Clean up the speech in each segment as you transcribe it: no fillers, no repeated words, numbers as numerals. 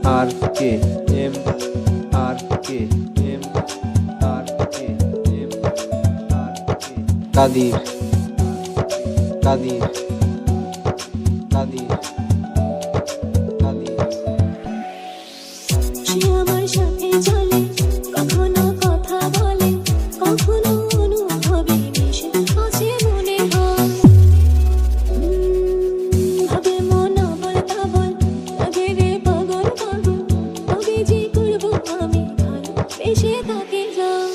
আর K M R K M R K M R কে কাদির কাদির কাদির কাদির সে আমার সাথে চলে, কখনো কথা বলে, কখনো অনুভবে মিশে আছে মনে হয়। ভাবে মন আবল তাবল, লাগে রে পাগল পাগল, তবে যে করবো আমি ভালোবেসে তাকে যাই।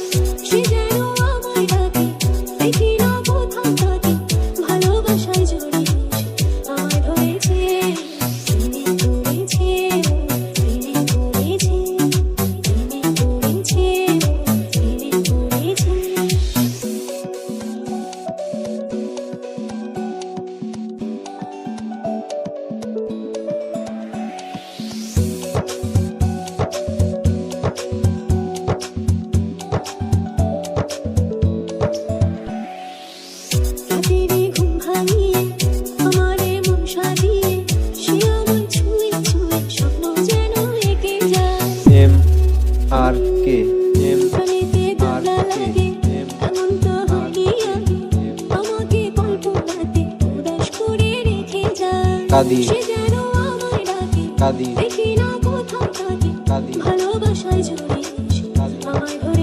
সে যেন আমায় ডাকে, দেখি না কোথাও তাকে, ভালোবাসায় জড়িয়ে আমায় ধরেছে, প্রেমে পড়েছে, প্রেমে পড়েছে, প্রেমে পড়েছে, প্রেমে পড়েছে। রাতেরে ঘুম ভাঙিয়ে, আমারে মন সাজিয়ে, সে আমায় ছুঁয়ে ছুঁয়ে স্বপ্ন যেন এঁকে যায়। এম আর কে এম প্রাণীতে আর দাগা কে লাগে, এম এমন তো হয়নি আগে, আমাকে কল্পনাতে উদাস করে রেখে যায়। কাদির সে যেন আমায় ডাকে, কাদির দেখি না কোথাও তাকে, কাদির ভালোবাসায় জড়িয়ে আমায় ধরে